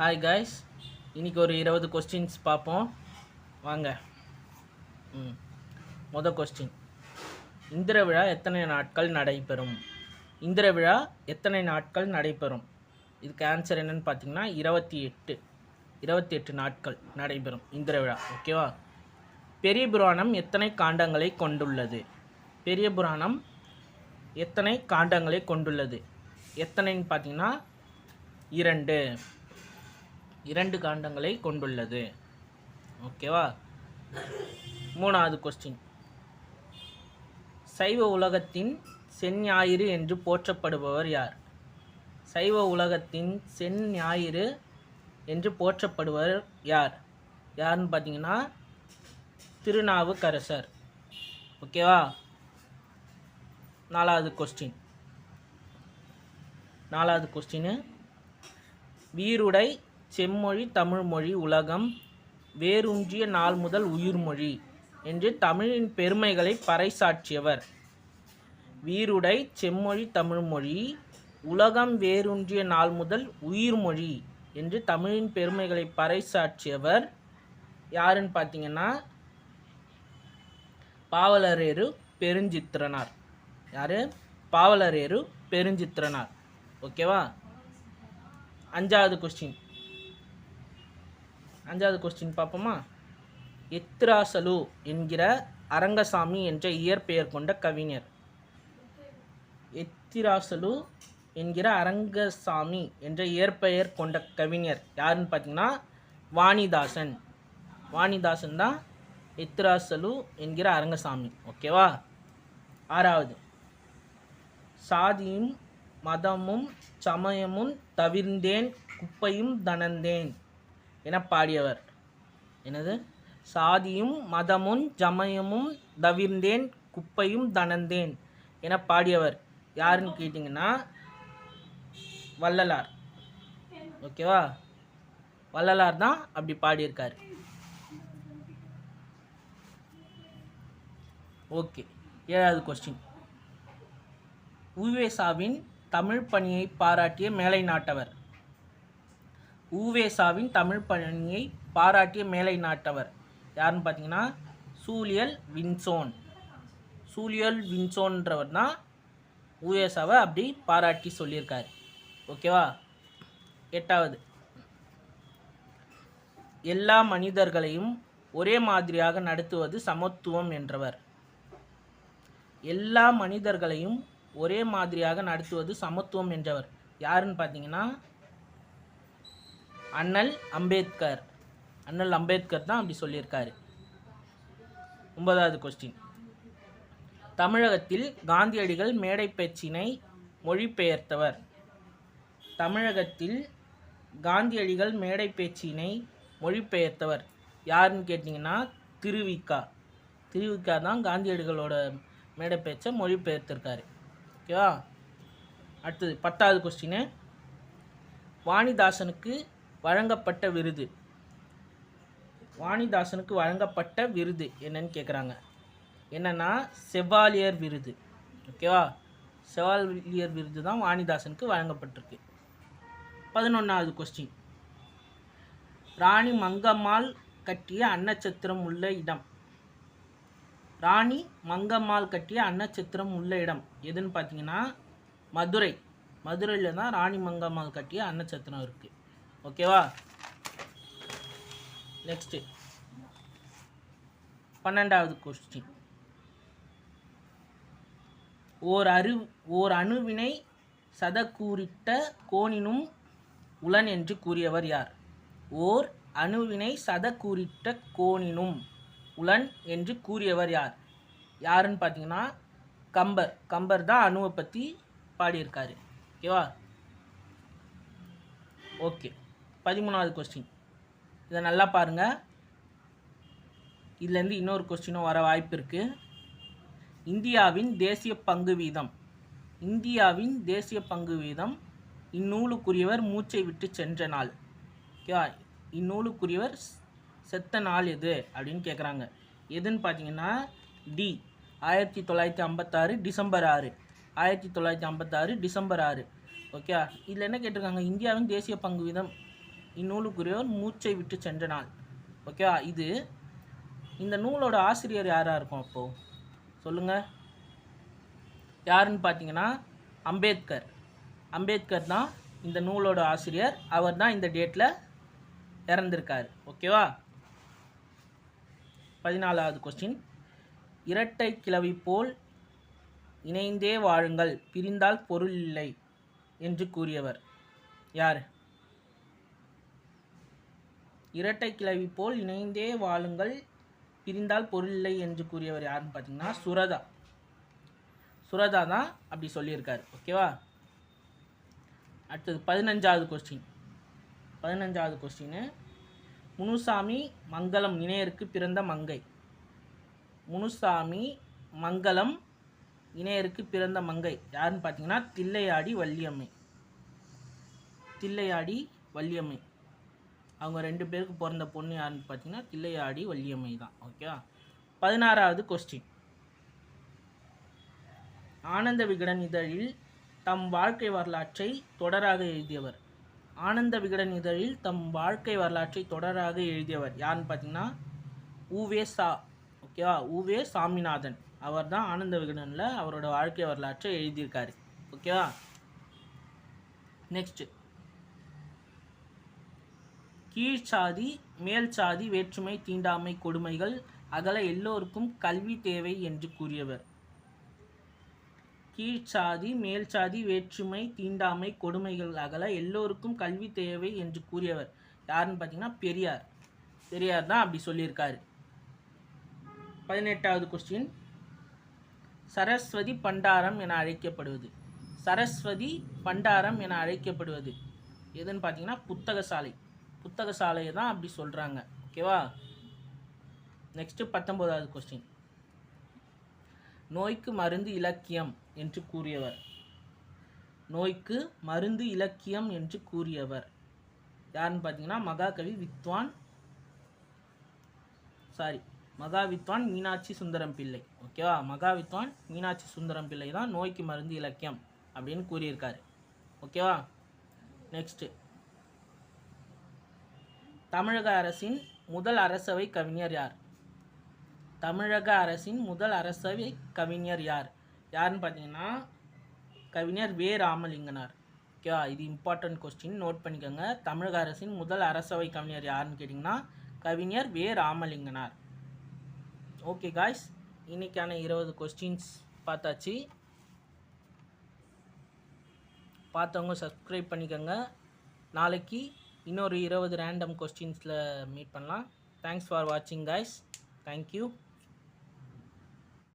Hi guys, இன்றைக்கி ஒரு 20 questions பார்ப்போம் வாங்க. மொதல் கொஸ்டின், இந்திர விழா எத்தனை நாட்கள் நடைபெறும்? இந்திர விழா எத்தனை நாட்கள் நடைபெறும்? இதுக்கு ஆன்சர் என்னன்னு பார்த்தீங்கன்னா 28 நாட்கள் நடைபெறும் இந்திர விழா. ஓகேவா? பெரிய புராணம் எத்தனை காண்டங்களை கொண்டுள்ளது? பெரிய புராணம் எத்தனை காண்டங்களை கொண்டுள்ளது? எத்தனைன்னு பார்த்தீங்கன்னா 2 காண்டங்களை கொண்டுள்ளது. ஓகேவா? மூணாவது கொஸ்டின், சைவ உலகத்தின் செஞ்ஞாயிறு என்று போற்றப்படுபவர் யார்? சைவ உலகத்தின் செஞ்ஞாயிறு என்று போற்றப்படுவர் யார்? யாருன்னு பார்த்தீங்கன்னா திருநாவுக்கரசர். ஓகேவா? நாலாவது கொஸ்டின், வீருடை செம்மொழி தமிழ்மொழி உலகம் வேரூன்றிய நாள் முதல் உயிர்மொழி என்று தமிழின் பெருமைகளை பறைசாற்றியவர். வீருடை செம்மொழி தமிழ்மொழி உலகம் வேரூன்றிய நாள் முதல் உயிர்மொழி என்று தமிழின் பெருமைகளை பறைசாற்றியவர் யாருன்னு பார்த்தீங்கன்னா பாவலரேறு பெருஞ்சித்திரனார். யார்? பாவலரேறு பெருஞ்சித்திரனார். ஓகேவா? அஞ்சாவது கொஸ்டின் பார்ப்போமா? எத்திராசலு என்கிற அரங்கசாமி என்ற இயற்பெயர் கொண்ட கவிஞர். எத்திராசலு என்கிற அரங்கசாமி என்ற இயற்பெயர் கொண்ட கவிஞர் யாருன்னு பார்த்தீங்கன்னா வாணிதாசன். வாணிதாசன் தான் எத்திராசலு என்கிற அரங்கசாமி. ஓகேவா? ஆறாவது, சாதியும் மதமும் சமயமும் தவிர்ந்தேன் குப்பையும் தனந்தேன் என பாடியவர். என்னது? சாதியும் மதமும் சமயமும் தவிர்ந்தேன் குப்பையும் தனந்தேன் என பாடியவர் யாருன்னு கேட்டிங்கன்னா வள்ளலார். ஓகேவா? வள்ளலார் தான் அப்படி பாடியிருக்காரு. ஓகே, ஏழாவது கொஸ்டின், உவேசாவின் தமிழ் பணியை பாராட்டிய மேலை நாட்டவர். உவேசாவின் தமிழ் பணியை பாராட்டிய மேலை நாட்டவர் யாருன்னு பார்த்தீங்கன்னா சூலியல் வின்சோன். சூலியல் வின்சோன்றவர் தான் உவேசாவை அப்படி பாராட்டி சொல்லியிருக்காரு. ஓகேவா? எட்டாவது, எல்லா மனிதர்களையும் ஒரே மாதிரியாக நடத்துவது சமத்துவம் என்றவர். எல்லா மனிதர்களையும் ஒரே மாதிரியாக நடத்துவது சமத்துவம் என்றவர் யாருன்னு பார்த்தீங்கன்னா அண்ணல் அம்பேத்கர். அண்ணல் அம்பேத்கர் தான் அப்படி சொல்லியிருக்காரு. ஒன்பதாவது கொஸ்டின், தமிழகத்தில் காந்தியடிகள் மேடை பேச்சினை மொழிபெயர்த்தவர். தமிழகத்தில் காந்தியடிகள் மேடை பேச்சினை மொழிபெயர்த்தவர் யாருன்னு கேட்டிங்கன்னா திருவிக்கா. திருவிக்கா தான் காந்தியடிகளோட மேடை பேச்சை மொழிபெயர்த்திருக்காரு. ஓகேவா? அடுத்தது 10வது கொஸ்டின், வாணிதாசனுக்கு வழங்கப்பட்ட விருது. வாணிதாசனுக்கு வழங்கப்பட்ட விருது என்னன்னு கேட்குறாங்க. என்னன்னா செவாலியர் விருது. ஓகேவா? செவாலியர் விருது தான் வாணிதாசனுக்கு வழங்கப்பட்டிருக்கு. 11வது கொஸ்டின், ராணி மங்கம்மாள் கட்டிய அன்னச்சத்திரம் உள்ள இடம். ராணி மங்கம்மாள் கட்டிய அன்னச்சத்திரம் உள்ள இடம் எதுன்னு பார்த்தீங்கன்னா மதுரை. மதுரையில் தான் ராணி மங்கம்மாள் கட்டிய அன்னச்சத்திரம் இருக்குது. ஓகேவா? நெக்ஸ்ட்டு 12வது கொஸ்டின், ஓர் அணுவினை சதக்கூறிட்ட கோணினும் உளன் என்று கூறியவர் யார்? ஓர் அணுவினை சதக்கூறிட்ட கோணினும் உளன் என்று கூறியவர் யார்? யாருன்னு பார்த்தீங்கன்னா கம்பர். கம்பர் தான் அணுவை பற்றி பாடியிருக்காரு. ஓகேவா? ஓகே, 13வது கொஸ்டின், இதை நல்லா பாருங்கள். இதுலேருந்து இன்னொரு கொஸ்டினும் வர வாய்ப்பு இருக்குது. இந்தியாவின் தேசிய பங்கு வீதம். இந்தியாவின் தேசிய பங்கு வீதம் இந்நூலுக்குரியவர் மூச்சை விட்டு சென்ற நாள். ஓகேவா? இந்நூலுக்குரியவர் செத்த நாள் எது அப்படின்னு கேட்குறாங்க. எதுன்னு பார்த்தீங்கன்னா டி 1956 டிசம்பர் 6. 1956 டிசம்பர் 6. ஓகே, இதில் என்ன கேட்டிருக்காங்க? இந்தியாவின் தேசிய பங்கு வீதம் இந்நூலுக்குரியவர் மூச்சை விட்டு சென்ற நாள். ஓகேவா? இது இந்த நூலோட ஆசிரியர் யாராக இருக்கும் அப்போது சொல்லுங்கள். யாருன்னு பார்த்தீங்கன்னா அம்பேத்கர். அம்பேத்கர் தான் இந்த நூலோட ஆசிரியர். அவர் தான் இந்த டேட்டில் இறந்திருக்கார். ஓகேவா? 14வது கொஸ்டின். இரட்டை கிளவி போல் இணைந்தே வாழுங்கள், பிரிந்தால் பொருள் இல்லை என்று கூறியவர் யார்? இரட்டை கிளவி போல் இணைந்தே வாழுங்கள், பிரிந்தால் பொருள் இல்லை என்று கூறியவர் யாருன்னு பார்த்தீங்கன்னா சுரதா. சுரதா தான் அப்படி சொல்லியிருக்காரு. ஓகேவா? அடுத்தது 15வது கொஸ்டின். 15வது கொஸ்டின். முனுசாமி மங்களம் இணையருக்கு பிறந்த மங்கை. முனுசாமி மங்களம் இணையருக்கு பிறந்த மங்கை யாருன்னு பார்த்தீங்கன்னா தில்லையாடி வள்ளியம்மை. தில்லையாடி வள்ளியம்மை அவங்க 2 பேருக்கு பிறந்த பொண்ணு யாருன்னு பார்த்தீங்கன்னா தில்லையாடி வள்ளியம்மை தான். ஓகேவா? 16வது கொஸ்டின். ஆனந்த விகடன் இதழில் தம் வாழ்க்கை வரலாற்றை தொடராக எழுதியவர். ஆனந்த விகடன் இதழில் தம் வாழ்க்கை வரலாற்றை தொடராக எழுதியவர் யாருன்னு பார்த்தீங்கன்னா உவே சா. ஓகேவா? உவே சாமிநாதன். அவர் தான் ஆனந்த விகடனில் அவரோட வாழ்க்கை வரலாற்றை எழுதியிருக்காரு. ஓகேவா? நெக்ஸ்ட். கீழ்ச்சாதி மேல் சாதி வேற்றுமை தீண்டாமை கொடுமைகள் அகல எல்லோருக்கும் கல்வி தேவை என்று கூறியவர். கீழ்ச்சாதி மேல் சாதி வேற்றுமை தீண்டாமை கொடுமைகள் அகல எல்லோருக்கும் கல்வி தேவை என்று கூறியவர் யாருன்னு பார்த்தீங்கன்னா பெரியார். பெரியார் தான் அப்படி சொல்லியிருக்காரு. 18வது கொஸ்டின். சரஸ்வதி பண்டாரம் என அழைக்கப்படுவது. சரஸ்வதி பண்டாரம் என அழைக்கப்படுவது எதுன்னு பார்த்தீங்கன்னா புத்தகசாலை. புத்தகசாலையை தான் அப்படி சொல்கிறாங்க. ஓகேவா? நெக்ஸ்ட்டு 19வது கொஸ்டின். நோய்க்கு மருந்து இலக்கியம் என்று கூறியவர். நோய்க்கு மருந்து இலக்கியம் என்று கூறியவர் யாருன்னு பார்த்தீங்கன்னா மகாவித்வான் மீனாட்சி சுந்தரம் பிள்ளை. ஓகேவா? மகாவித்வான் மீனாட்சி சுந்தரம் பிள்ளை தான் நோய்க்கு மருந்து இலக்கியம் அப்படின்னு கூறியிருக்காரு. ஓகேவா? நெக்ஸ்ட்டு. தமிழக அரசின் முதல் அரசவை கவிஞர் யார்? தமிழக அரசின் முதல் அரசவை கவிஞர் யார்? யாருன்னு பார்த்தீங்கன்னா கவிஞர் வே ராமலிங்கனார். ஓகேவா? இது இம்பார்ட்டன்ட் கொஸ்டின், நோட் பண்ணிக்கோங்க. தமிழக அரசின் முதல் அரசவை கவிஞர் யாருன்னு கேட்டிங்கன்னா கவிஞர் வே ராமலிங்கனார். ஓகே காய்ஸ், இன்னைக்கான 20 கொஸ்டின்ஸ் பார்த்தாச்சு. பார்த்தவங்க சப்ஸ்கிரைப் பண்ணிக்கோங்க. நாளைக்கு இன்னொரு 20 ரேண்டம் கொஸ்டின்ஸில் மீட் பண்ணலாம். தேங்க்ஸ் ஃபார் வாட்சிங் காய்ஸ். தேங்க்யூ.